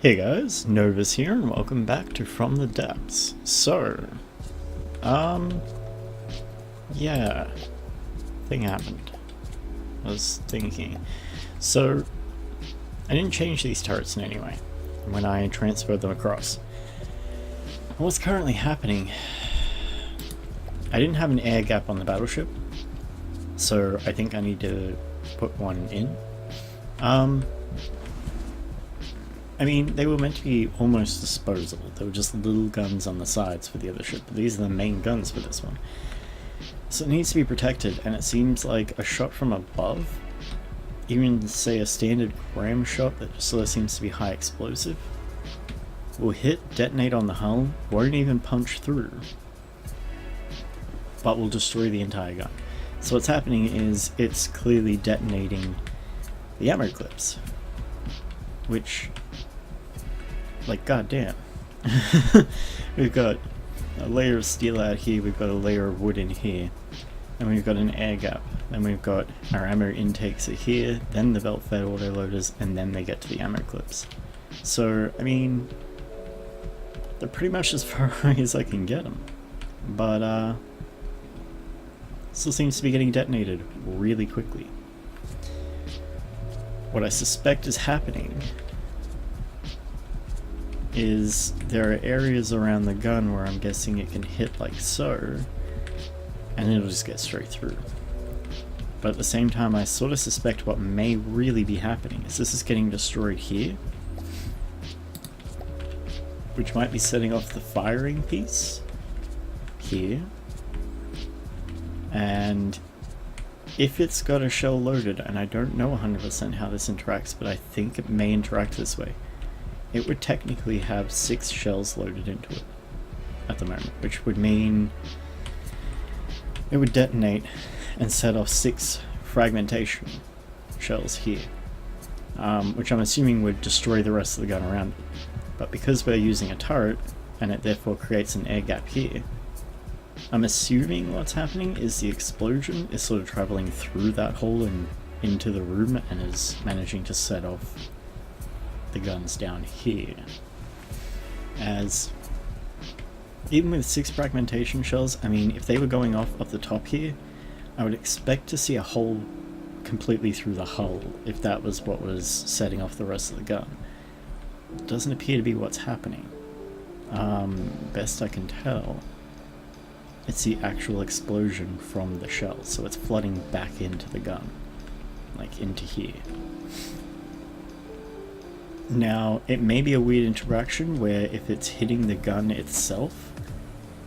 Hey guys, Novus here, and welcome back to From the Depths. So, yeah, thing happened. I was thinking. So, I didn't change these turrets in any way when I transferred them across. What's currently happening, I didn't have an air gap on the battleship, so I think I need to put one in. I mean, they were meant to be almost disposable. They were just little guns on the sides for the other ship, but these are the main guns for this one. So it needs to be protected, and it seems like a shot from above, even say a standard ram shot that just sort of seems to be high explosive, will hit, detonate on the hull, won't even punch through, but will destroy the entire gun. So what's happening is it's clearly detonating the ammo clips, which, like, goddamn. We've got a layer of steel out here, we've got a layer of wood in here, and we've got an air gap, then we've got our ammo intakes are here, then the belt fed autoloaders, and then they get to the ammo clips. So, I mean, they're pretty much as far away as I can get them, but still seems to be getting detonated really quickly. What I suspect is happening is there are areas around the gun where I'm guessing it can hit like so, and it'll just get straight through. But at the same time, I sort of suspect what may really be happening is this is getting destroyed here, which might be setting off the firing piece here, and if it's got a shell loaded, and I don't know 100% how this interacts, but I think it may interact this way, it would technically have 6 shells loaded into it at the moment, which would mean it would detonate and set off 6 fragmentation shells here, which I'm assuming would destroy the rest of the gun around it. But because we're using a turret, and it therefore creates an air gap here, I'm assuming what's happening is the explosion is sort of traveling through that hole and into the room and is managing to set off the guns down here. As even with 6 fragmentation shells, I mean, if they were going off the top here, I would expect to see a hole completely through the hull if that was what was setting off the rest of the gun. It doesn't appear to be what's happening. Best I can tell, it's the actual explosion from the shell, so it's flooding back into the gun, like into here. Now, it may be a weird interaction where if it's hitting the gun itself,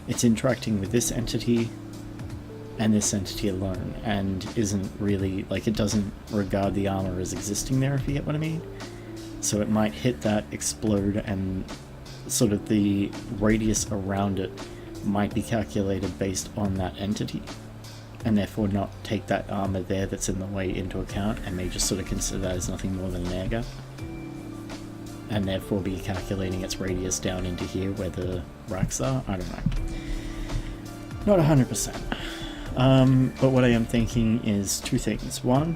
it's interacting with this entity and this entity alone, and isn't really, like, it doesn't regard the armor as existing there, if you get what I mean. So it might hit that, explode, and sort of the radius around it might be calculated based on that entity, and therefore not take that armor there that's in the way into account, and may just sort of consider that as nothing more than an air gap, and therefore be calculating its radius down into here where the racks are. I don't know. Not 100%. But what I am thinking is 2 things. One,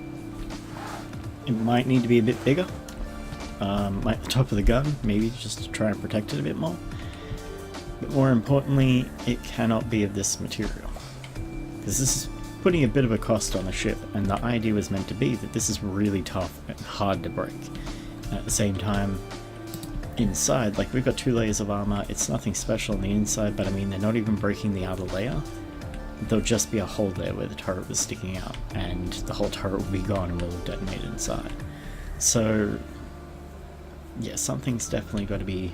it might need to be a bit bigger, like the top of the gun, maybe just to try and protect it a bit more. But more importantly, it cannot be of this material, because this is putting a bit of a cost on the ship, and the idea was meant to be that this is really tough and hard to break. And at the same time, inside, like, we've got 2 layers of armor, it's nothing special on the inside, but I mean, they're not even breaking the outer layer. There'll just be a hole there where the turret was sticking out, and the whole turret will be gone and will have detonated inside. So, yeah, something's definitely got to be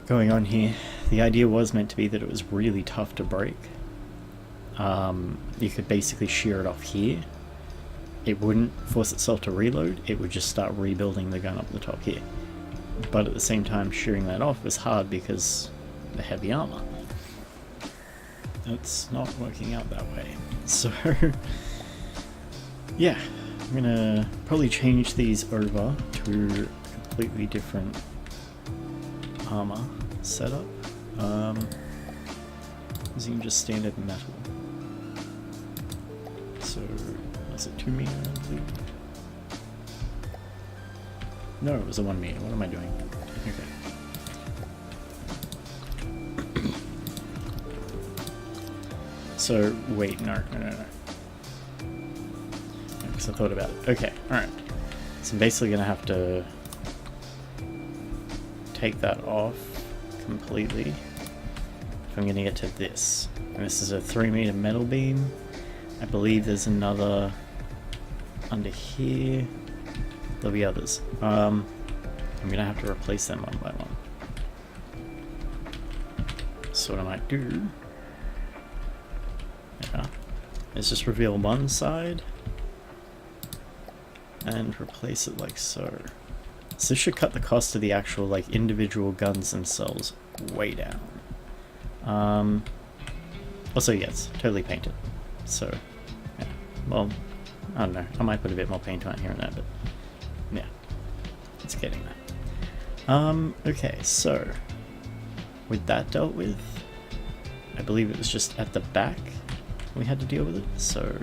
going on here. The idea was meant to be that it was really tough to break. You could basically shear it off here. It wouldn't force itself to reload, it would just start rebuilding the gun up the top here. But at the same time, shearing that off was hard because the heavy armor. It's not working out that way. So, yeah, I'm gonna probably change these over to a completely different armor setup. Using just standard metal. So, is it 2 meter, I believe? No, it was a 1 meter. What am I doing? Okay. So, wait, no. Because I thought about it. Okay, alright. So I'm basically going to have to take that off completely if I'm going to get to this. And this is a 3 meter metal beam. I believe there's another under here. There'll be others. I'm going to have to replace them one by one. So what I might do is just reveal one side and replace it like so. So this should cut the cost of the actual like individual guns themselves way down. Also, yes, totally painted. So, yeah. Well, I don't know. I might put a bit more paint on it here and there, but yeah, it's getting there. Okay, so with that dealt with, I believe it was just at the back we had to deal with it. So,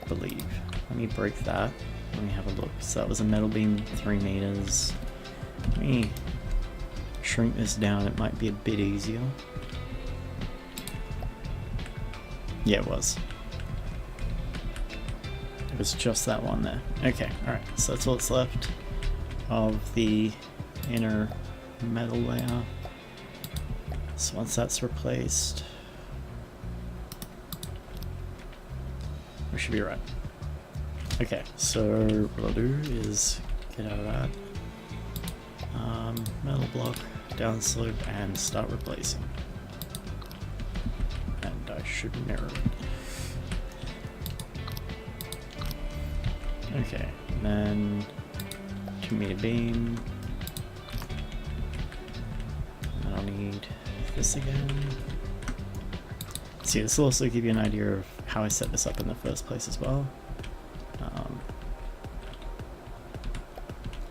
I believe. Let me break that. Let me have a look. So that was a metal beam, 3 meters. Let me shrink this down. It might be a bit easier. Yeah, it was. It was just that one there. Okay, alright. So that's all that's left of the inner metal layer. So once that's replaced, we should be right. Okay, so what I'll do is get out of that metal block, down slope, and start replacing. And I should mirror it. Okay, and then 2 meter beam. And I'll need this again. See, this will also give you an idea of how I set this up in the first place as well.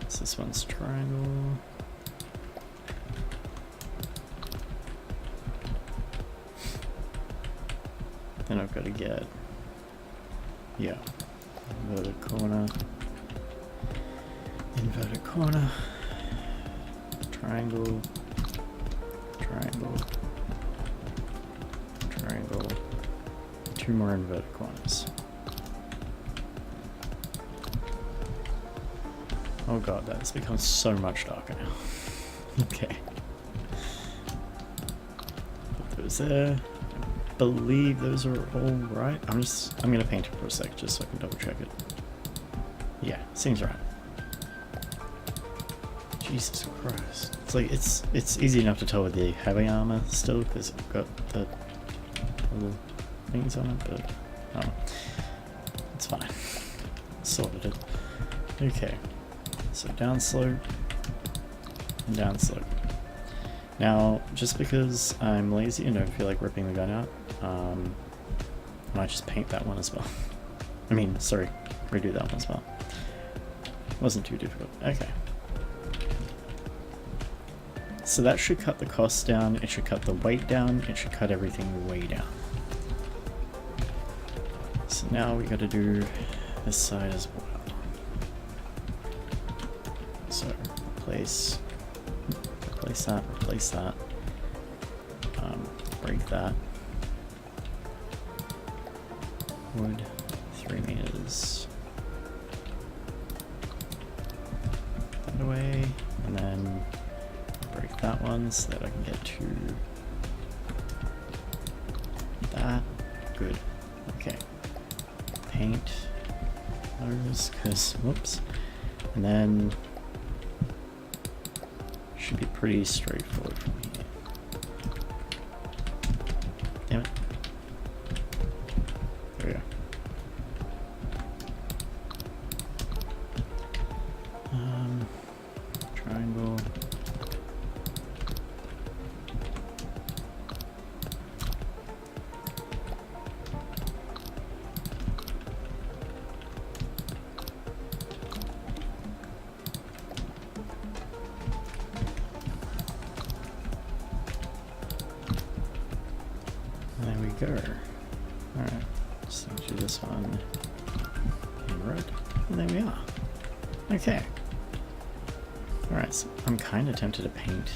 So this one's triangle. Then I've got to get, yeah, inverted corner, triangle, triangle, triangle, 2 more inverted corners. Oh god, that's become so much darker now. Okay. Put those there. I believe those are all right. I'm gonna paint it for a sec just so I can double check it. Yeah, seems right. Jesus Christ. It's like it's easy enough to tell with the heavy armor still because I've got the little things on it, but oh, it's fine. Sorted it. Okay. So down slope and down slope. Now, just because I'm lazy and don't feel like ripping the gun out, I might just paint that one as well. I mean, sorry, redo that one as well. Wasn't too difficult. Okay. So that should cut the costs down, it should cut the weight down, it should cut everything way down. So now we gotta do this side as well. So replace that, break that, wood, 3 meters, that away, and then break that one so that I can get to that, good, okay, paint those, cause, whoops, and then should be pretty straightforward from here. Damn it. There we go. Triangle. There we go. Alright, so do this one in red, and there we are. Okay. Alright, so I'm kind of tempted to paint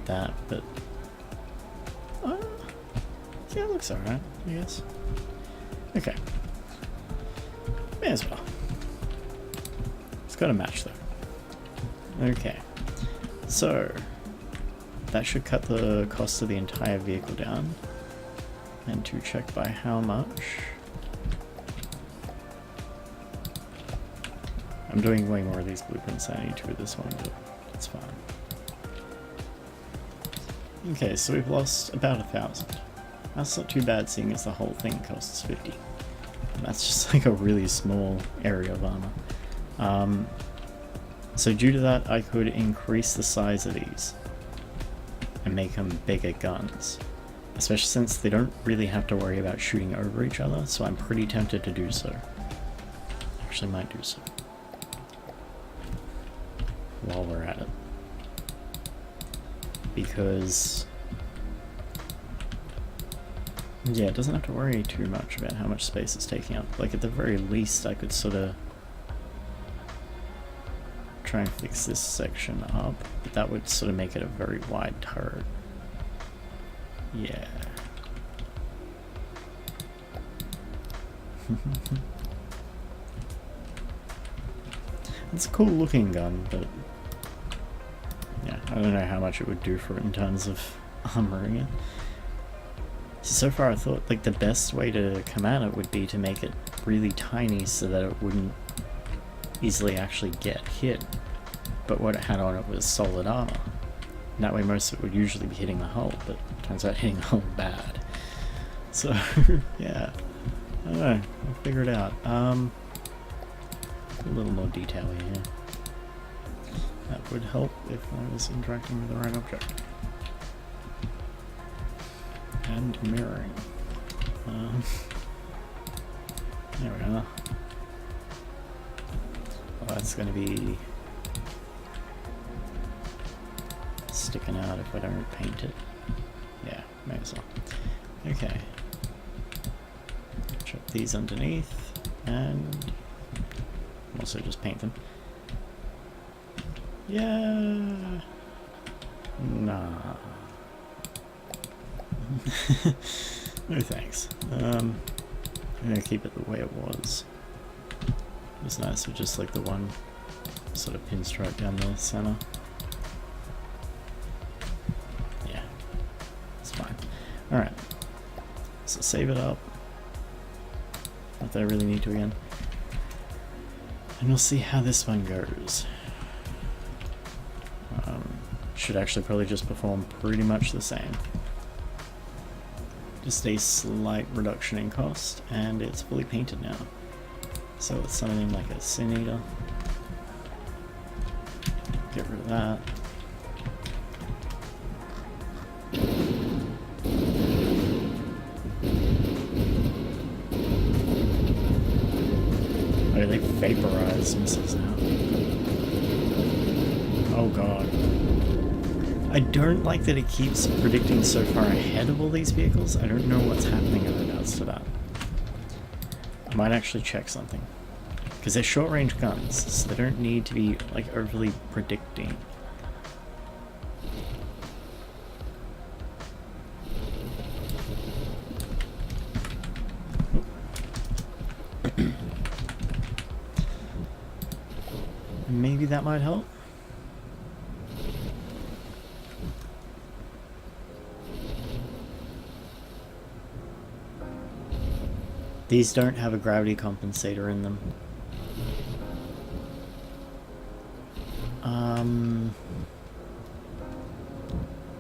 that, but yeah, it looks alright, I guess. Okay. May as well. It's got to match though. Okay. So that should cut the cost of the entire vehicle down. And to check by how much. I'm doing way more of these blueprints than I need to with this one, but it's fine. Okay, so we've lost about 1,000. That's not too bad, seeing as the whole thing costs 50. And that's just like a really small area of armor. So due to that, I could increase the size of these and make them bigger guns. Especially since they don't really have to worry about shooting over each other, so I'm pretty tempted to do so. Actually might do so. While we're at it. Because yeah, it doesn't have to worry too much about how much space it's taking up. Like at the very least I could sort of try and fix this section up, but that would sort of make it a very wide turret. Yeah. It's a cool looking gun, but yeah, I don't know how much it would do for it in terms of armoring it. So far I thought like the best way to come at it would be to make it really tiny so that it wouldn't easily actually get hit. But what it had on it was solid armor. And that way most of it would usually be hitting the hull, but it turns out hitting the hull bad. So yeah, I don't know, I'll figure it out. A little more detail here. That would help if I was interacting with the right object. And mirroring. There we are. Well, that's going to be sticking out if I don't paint it. Yeah, may as well. Okay. Chop these underneath and also just paint them. Yeah. Nah. No thanks. I'm gonna keep it the way it was. It was nice with just like the one sort of pinstripe down the center. Yeah, it's fine. Alright, so save it up. Not that I really need to again. And we'll see how this one goes. Should actually probably just perform pretty much the same. Just a slight reduction in cost, and it's fully painted now. So it's something like a Sin Eater. Get rid of that. Oh, they vaporize missiles now. Oh god. I don't like that it keeps predicting so far ahead of all these vehicles. I don't know what's happening in regards to that. I might actually check something. Because they're short-range guns, so they don't need to be like overly predicting. Maybe that might help. These don't have a gravity compensator in them.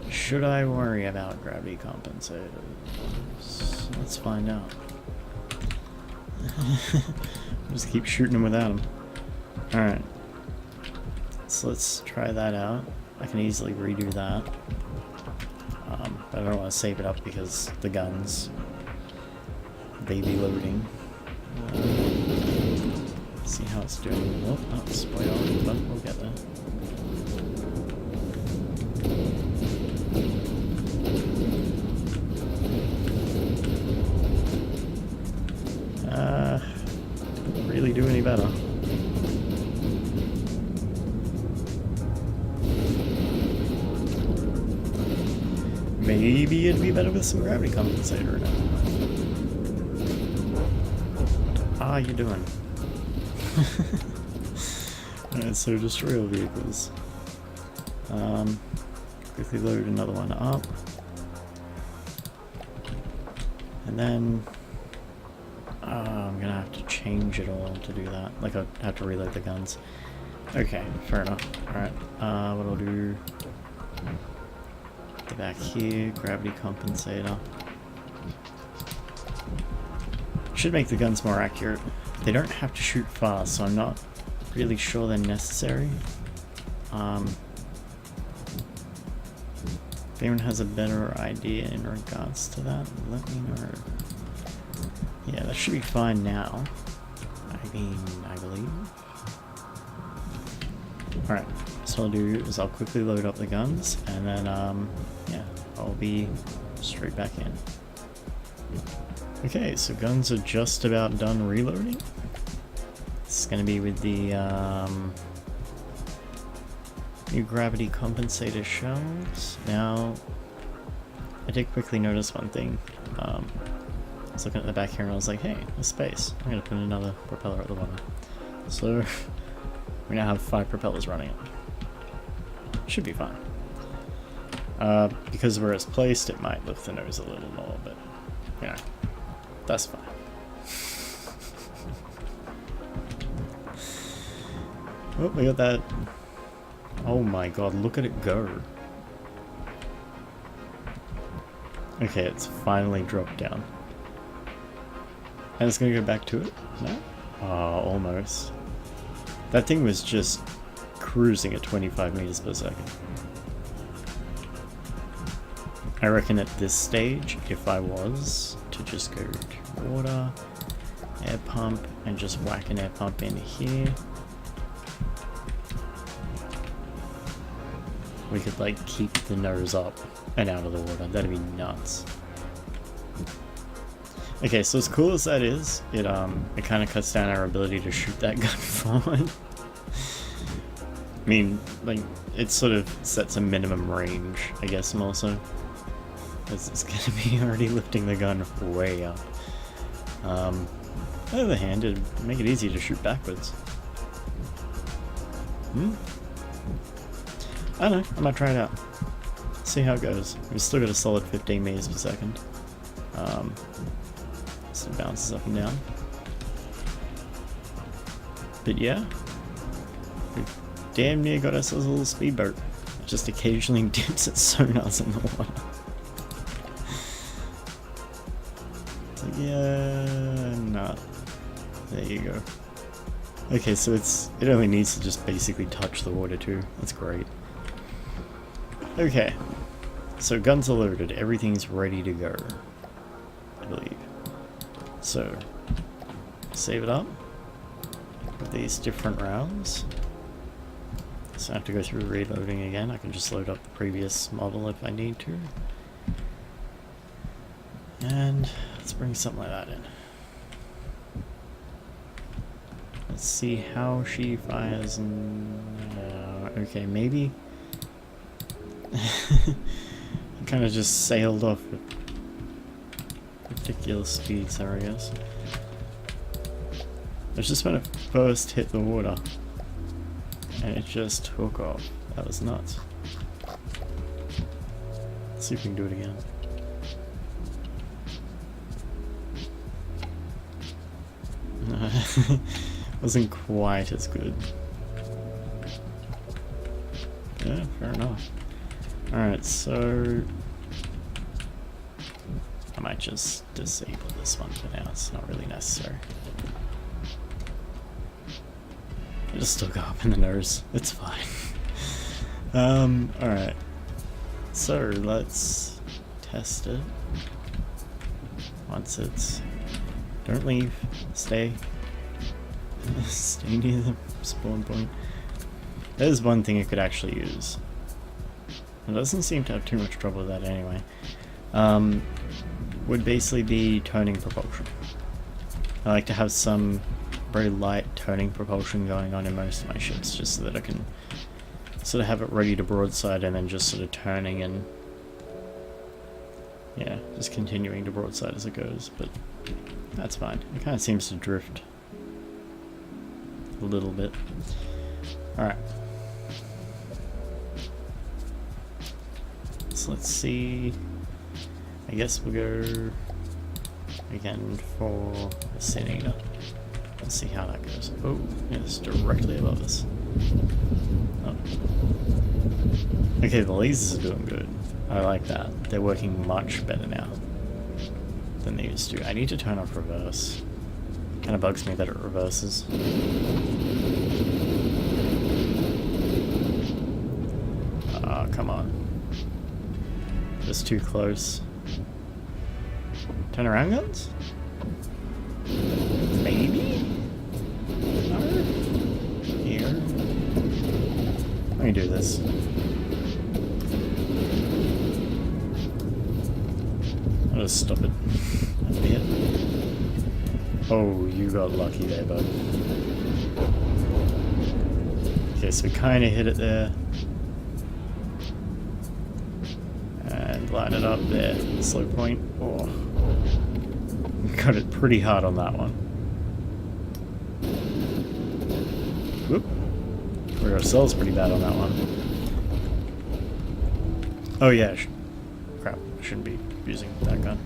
Should I worry about gravity compensators? Let's find out. Just keep shooting them without them. Alright. So let's try that out. I can easily redo that. But I don't want to save it up because the guns, they be loading. See how it's doing. Oh, not spoil, but we'll get there. Didn't really do any better. better with some gravity compensator in it. What are you doing? Alright, so destroyer vehicles. Quickly load another one up. And then I'm gonna have to change it all to do that. Like, I have to reload the guns. Okay, fair enough. Alright, what I'll do... Go back here, gravity compensator. Should make the guns more accurate. They don't have to shoot fast, so I'm not really sure they're necessary. If anyone has a better idea in regards to that, let me know. Yeah, that should be fine now. I mean, I believe. Alright, so what I'll do is I'll quickly load up the guns, and then, yeah, I'll be straight back in. Okay, so guns are just about done reloading. It's gonna be with the, new gravity compensator shells. Now, I did quickly notice one thing. I was looking at the back here and I was like, hey, there's space. I'm gonna put another propeller at the bottom. So, we now have 5 propellers running it. Should be fine. Because where it's placed, it might lift the nose a little more, but, you know, that's fine. Oh, we got that. Oh my god, look at it go. Okay, it's finally dropped down. And it's gonna go back to it? No? Oh, almost. That thing was just cruising at 25 meters per second. I reckon at this stage, if I was to just go to water, air pump, and just whack an air pump in here, we could like keep the nose up and out of the water. That'd be nuts. Okay, so as cool as that is, it kind of cuts down our ability to shoot that gun forward. I mean, like, it sort of sets a minimum range, I guess, more so. Because it's gonna be already lifting the gun way up. On the other hand, it'd make it easy to shoot backwards. I don't know, I might try it out. See how it goes. We've still got a solid 15 meters per second. So it bounces up and down. But yeah, we've damn near got ourselves a little speedboat. It just occasionally dips its sonars in the water. It's like, yeah, nah. There you go. Okay, so it only needs to just basically touch the water too. That's great. Okay, so guns are loaded, everything's ready to go, I believe. So, save it up with these different rounds. So I have to go through reloading again. I can just load up the previous model if I need to. And let's bring something like that in. Let's see how she fires. Okay, maybe. Kind of just sailed off at ridiculous speeds there, I guess. It's just when it first hit the water and it just took off. That was nuts. Let's see if we can do it again. Wasn't quite as good. Yeah, fair enough. Alright, so I might just disable this one for now, it's not really necessary. It'll still go up in the nose, it's fine. Alright. So let's test it. Once it's... Don't leave, stay. Stay near the spawn point. There's one thing I could actually use. It doesn't seem to have too much trouble with that anyway. Would basically be turning propulsion. I like to have some very light turning propulsion going on in most of my ships, just so that I can sort of have it ready to broadside and then just sort of turning and Yeah, just continuing to broadside as it goes, but that's fine. It kind of seems to drift a little bit. Alright. So let's see. I guess we'll go again for the Senator. Let's see how that goes. Oh, yeah, it's directly above us. Oh. Okay, the lasers are doing good. I like that. They're working much better now than they used to. I need to turn off reverse. Kind of bugs me that it reverses. Ah, come on. Just too close. Turn around guns? Maybe? No? Here? Let me do this. I'll just stop it. That'll be it. Oh, you got lucky there, bud. Okay, so we kind of hit it there. And line it up there. Slow point. Oh. Got it pretty hard on that one. Whoop. We got ourselves pretty bad on that one. Oh yeah, crap, I shouldn't be using that gun.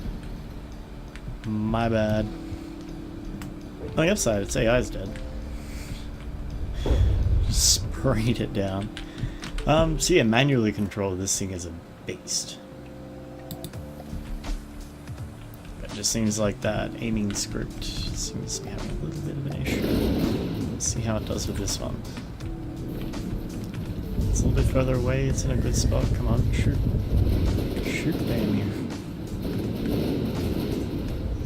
My bad. On the upside, its AI's dead. Sprayed it down. So yeah, manually control this thing is a beast. It just seems like that aiming script seems to be having a little bit of an issue. Let's see how it does with this one. It's a little bit further away, it's in a good spot. Come on, shoot. Shoot, damn you.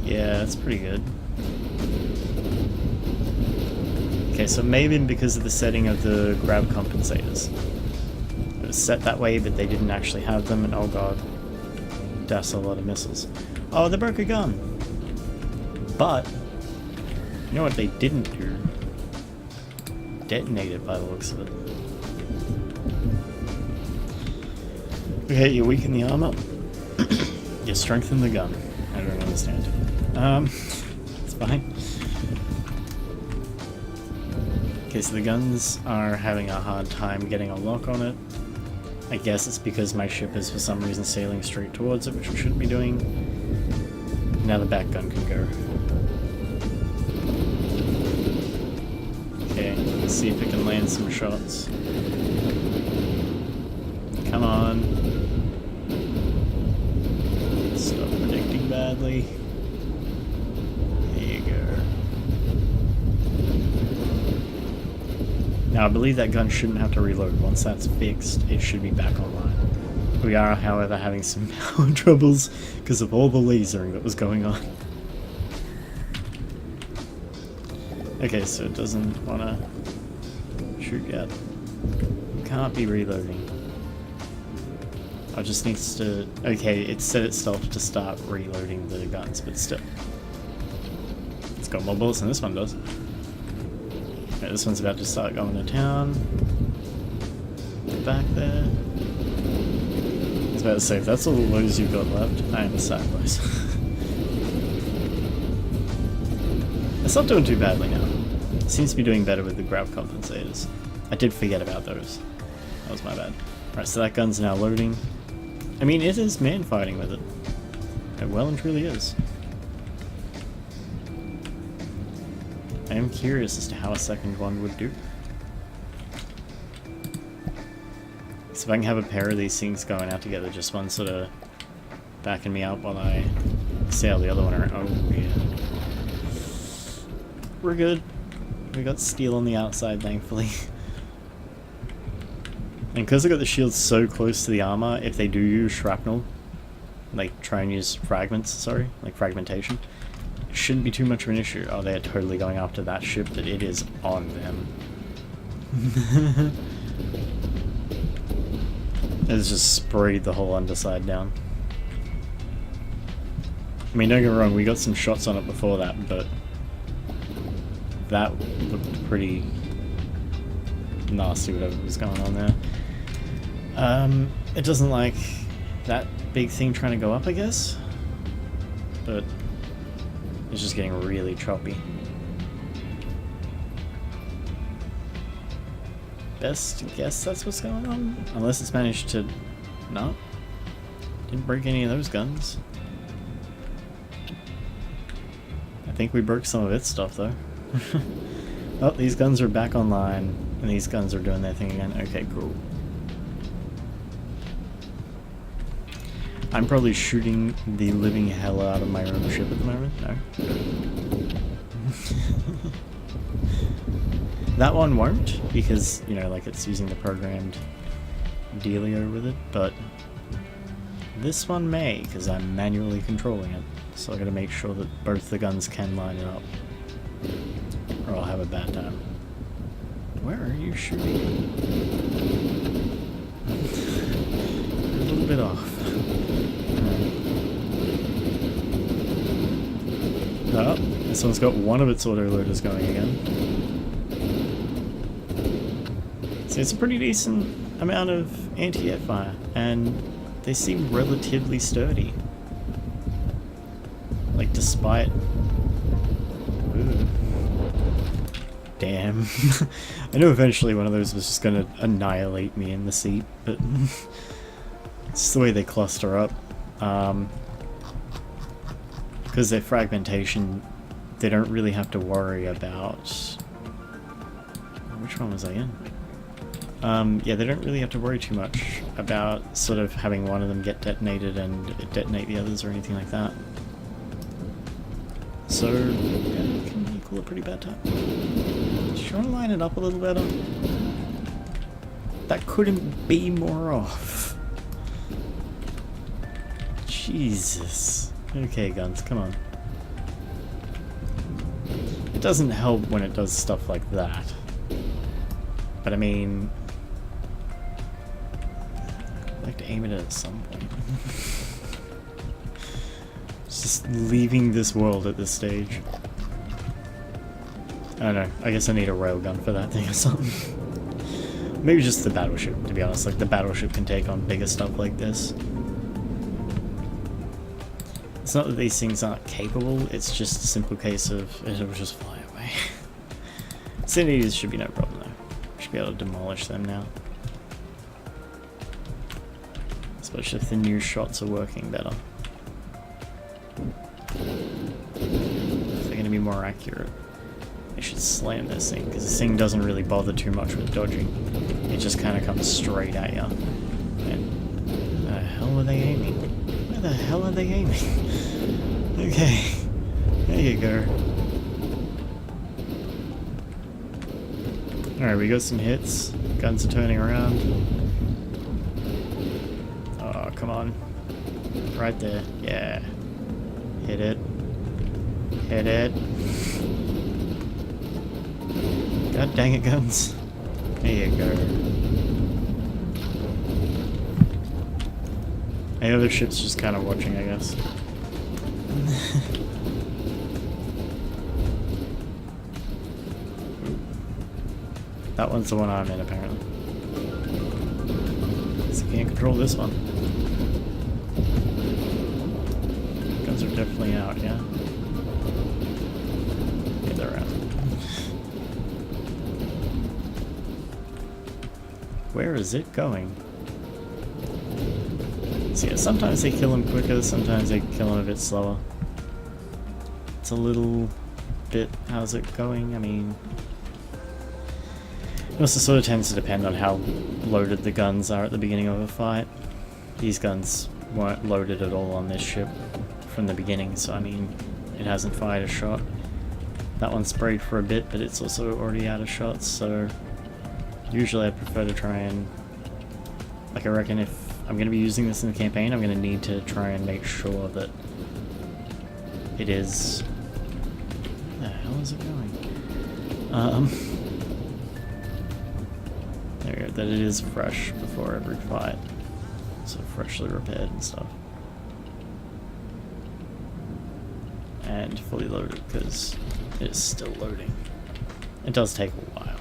Yeah, that's pretty good. Okay, so maybe because of the setting of the grab compensators. It was set that way, but they didn't actually have them, and oh god. That's a lot of missiles. Oh, they broke a gun! But, you know what they didn't do? Detonate it by the looks of it. Okay, you weaken the armor. You strengthen the gun. I don't understand. It's fine. Okay, so the guns are having a hard time getting a lock on it. I guess it's because my ship is for some reason sailing straight towards it, which we shouldn't be doing. Now the back gun can go. Okay, let's see if it can land some shots. Come on. Stop predicting badly. There you go. Now I believe that gun shouldn't have to reload. Once that's fixed, it should be back online. We are, however, having some power troubles because of all the lasering that was going on. Okay, so it doesn't want to shoot yet. Can't be reloading. I just needs to... Okay, it set itself to start reloading the guns, but still. It's got more bullets than this one does. Okay, this one's about to start going to town. Back there. I was about to say, if that's all the loads you've got left, I am sideways. It's not doing too badly now. It seems to be doing better with the grab compensators. I did forget about those. That was my bad. Right, so that gun's now loading. I mean, it is man fighting with it. It well and truly is. I am curious as to how a second one would do. So if I can have a pair of these things going out together, just one sort of backing me up while I sail the other one around. Oh, yeah. We're good. We got steel on the outside, thankfully. And because I got the shields so close to the armor, if they do use shrapnel, like try and use fragments, sorry, like fragmentation, it shouldn't be too much of an issue. Oh, they're totally going after that ship that it is on them. It's just sprayed the whole underside down. I mean, don't get me wrong, we got some shots on it before that, but that looked pretty nasty, whatever was going on there. It doesn't like that big thing trying to go up, I guess. But it's just getting really choppy. Best guess that's what's going on? Unless it's managed to... No. Didn't break any of those guns. I think we broke some of its stuff though. Oh, these guns are back online, and these guns are doing their thing again. Okay, cool. I'm probably shooting the living hell out of my own ship at the moment. No. That one won't, because, you know, like it's using the programmed dealio with it, but this one may, because I'm manually controlling it. So I gotta make sure that both the guns can line it up, or I'll have a bad time. Where are you shooting? You're a little bit off. Oh, this one's got one of its autoloaders going again. So it's a pretty decent amount of anti-air fire, and they seem relatively sturdy. Like, despite... Ooh. Damn. I knew eventually one of those was just gonna annihilate me in the seat, but it's just the way they cluster up. Because their fragmentation, they don't really have to worry about... Which one was I in? Yeah, they don't really have to worry too much about sort of having one of them get detonated and detonate the others or anything like that. So, yeah, it can equal a pretty bad time. Do you want to line it up a little better? That couldn't be more off. Jesus. Okay, guns, come on. It doesn't help when it does stuff like that. But I mean... I'd like to aim it at some point. Just leaving this world at this stage. I don't know, I guess I need a railgun for that thing or something. Maybe just the battleship, to be honest. Like, the battleship can take on bigger stuff like this. It's not that these things aren't capable, it's just a simple case of it'll just fly away. Centimeters should be no problem though. Should be able to demolish them now. Especially if the new shots are working better. If they're going to be more accurate, I should slam this thing, because this thing doesn't really bother too much with dodging. It just kind of comes straight at you. And where the hell are they aiming? Where the hell are they aiming? Okay, there you go. Alright, we got some hits. Guns are turning around. Oh, come on. Right there. Yeah. Hit it. Hit it. God dang it, guns. There you go. The other ship's just kind of watching, I guess. That one's the one I'm in, apparently. So can't control this one. Guns are definitely out, yeah? Yeah, they're out. Where is it going? So yeah, sometimes they kill him quicker, sometimes they kill him a bit slower. It's a little bit... How's it going? I mean... It also sort of tends to depend on how loaded the guns are at the beginning of a fight. These guns weren't loaded at all on this ship from the beginning, so I mean, it hasn't fired a shot. That one sprayed for a bit, but it's also already out of shots, so usually I prefer to try and... Like, I reckon if I'm going to be using this in the campaign, I'm going to need to try and make sure that it is... Where the hell is it going? There we go, that it is fresh before every fight. So freshly repaired and stuff. And fully loaded, because it is still loading. It does take a while.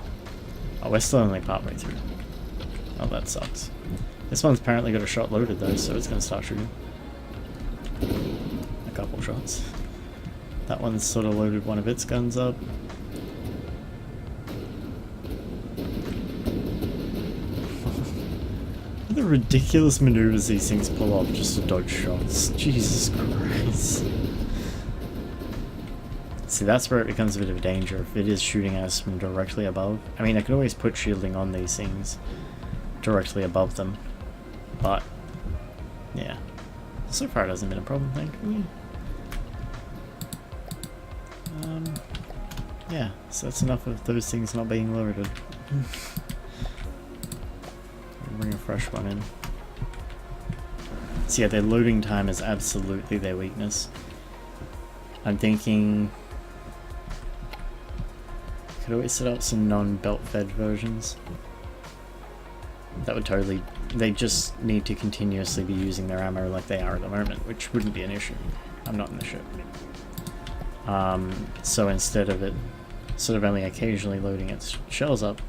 Oh, we're still only partway through. Oh, that sucks. This one's apparently got a shot loaded though, so it's going to start shooting. A couple shots. That one's sort of loaded one of its guns up. The ridiculous maneuvers these things pull off just to dodge shots. Jesus Christ. See, that's where it becomes a bit of a danger if it is shooting at us from directly above. I mean, I could always put shielding on these things directly above them, but yeah. So far it hasn't been a problem, thankfully. Yeah, so that's enough of those things not being loaded. Bring a fresh one in. So yeah, their loading time is absolutely their weakness. I'm thinking I could always set up some non-belt fed versions. That would totally, they just need to continuously be using their ammo like they are at the moment, which wouldn't be an issue. I'm not in the ship. So instead of it sort of only occasionally loading its shells up,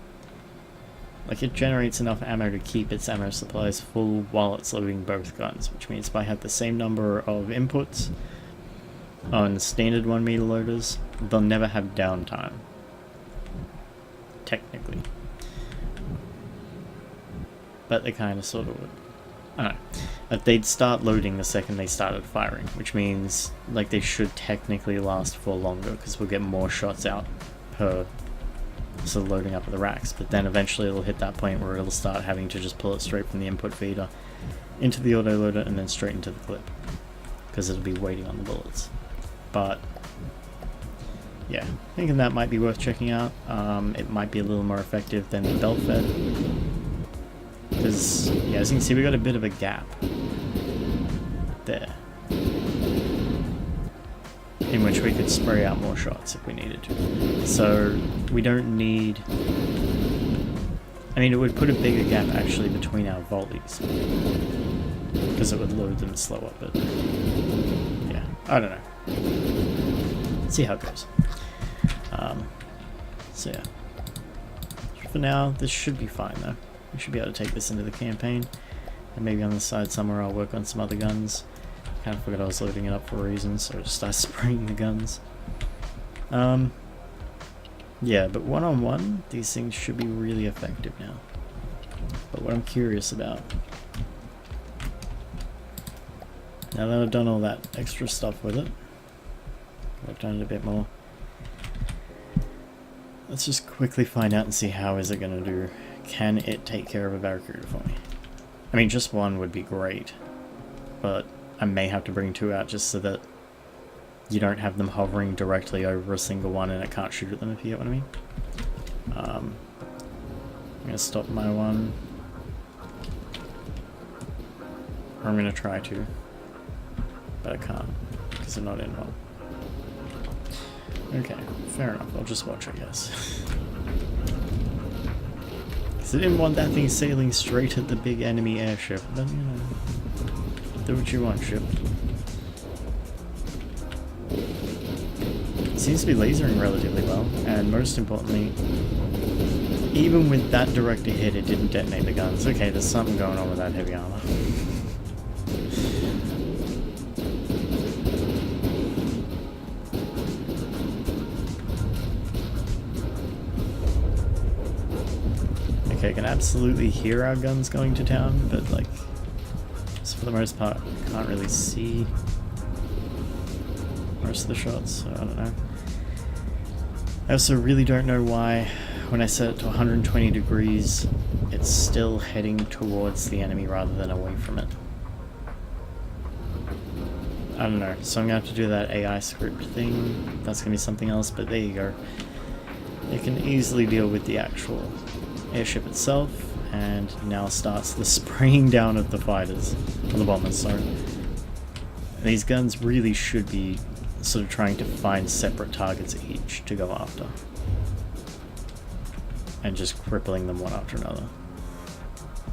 like it generates enough ammo to keep its ammo supplies full while it's loading both guns, which means if I have the same number of inputs on standard 1 meter loaders, they'll never have downtime. Technically. But they kind of sort of would. I don't know. But they'd start loading the second they started firing, which means like they should technically last for longer because we'll get more shots out per sort of loading up of the racks, but then eventually it'll hit that point where it'll start having to just pull it straight from the input feeder into the autoloader and then straight into the clip because it'll be waiting on the bullets. But yeah, thinking that might be worth checking out. It might be a little more effective than the belt fed because yeah, as you can see, we got a bit of a gap there in which we could spray out more shots if we needed to. So we don't need... I mean, it would put a bigger gap actually between our volleys because it would load them slower, but yeah, I don't know. See how it goes. So yeah. For now, this should be fine though. We should be able to take this into the campaign, and maybe on the side somewhere I'll work on some other guns. Kind of forgot I was loading it up for a reason, so I just started spraying the guns. Yeah, but one-on-one, these things should be really effective now. But what I'm curious about, now that I've done all that extra stuff with it, I've done it a bit more, let's just quickly find out and see how is it going to do. Can it take care of a barracuda for me? I mean, just one would be great, but I may have to bring 2 out just so that you don't have them hovering directly over a single one and it can't shoot at them, if you get what I mean. I'm going to stop my one. Or I'm going to try to, but I can't because I'm not in one. Okay, fair enough. I'll just watch, I guess. Because I didn't want that thing sailing straight at the big enemy airship. But, you know, do what you want, ship. It seems to be lasering relatively well, and most importantly, even with that directed hit, it didn't detonate the guns. Okay, there's something going on with that heavy armor. Okay, I can absolutely hear our guns going to town, but like, just for the most part, I can't really see most of the shots, so I don't know. I also really don't know why, when I set it to 120 degrees, it's still heading towards the enemy rather than away from it. I don't know, so I'm going to have to do that AI script thing. That's going to be something else, but there you go. It can easily deal with the actual airship itself, and now starts the spraying down of the fighters, or the bombers, sorry. These guns really should be sort of trying to find separate targets each to go after, and just crippling them one after another.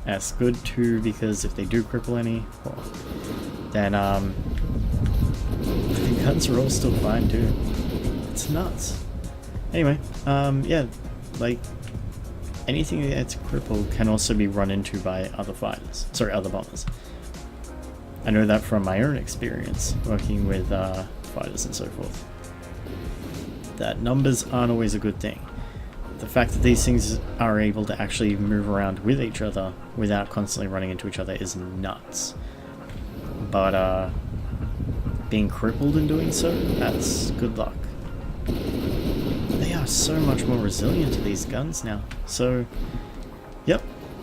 That's good too, because if they do cripple any, well, then the guns are all still fine too. It's nuts. Anyway, yeah, like, anything that's crippled can also be run into by other fighters. Sorry, other bombers. I know that from my own experience working with fighters and so forth. That numbers aren't always a good thing. The fact that these things are able to actually move around with each other without constantly running into each other is nuts. But being crippled in doing so, that's good luck. They are so much more resilient to these guns now. So, yep,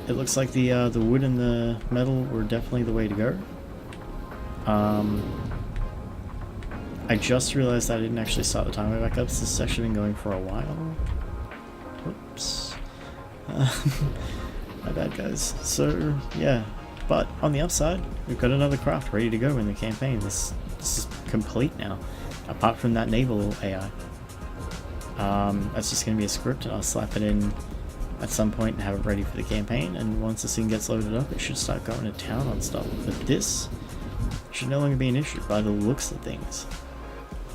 it looks like the wood and the metal were definitely the way to go. I just realized that I didn't actually start the timer back up. This has actually been going for a while. Whoops. My bad, guys. So, yeah. But on the upside, we've got another craft ready to go in the campaign. This is complete now, apart from that naval AI. That's just going to be a script, and I'll slap it in at some point and have it ready for the campaign. And once this thing gets loaded up, it should start going to town on stuff. But this should no longer be an issue by the looks of things.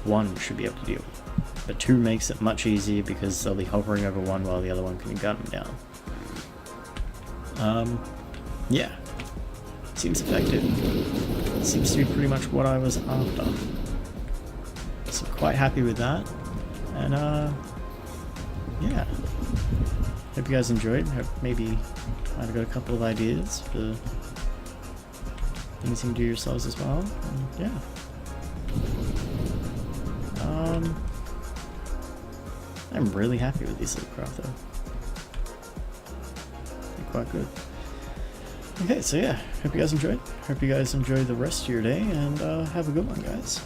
1 should be able to deal with, but 2 makes it much easier because they'll be hovering over 1 while the other one can gun them down. Yeah, seems effective. Seems to be pretty much what I was after. So quite happy with that, and yeah. Hope you guys enjoyed. Hope maybe might have got a couple of ideas for things you can do yourselves as well. And yeah. I'm really happy with these little craft though. They're quite good. Okay, so yeah, hope you guys enjoyed. Hope you guys enjoy the rest of your day, and have a good one, guys.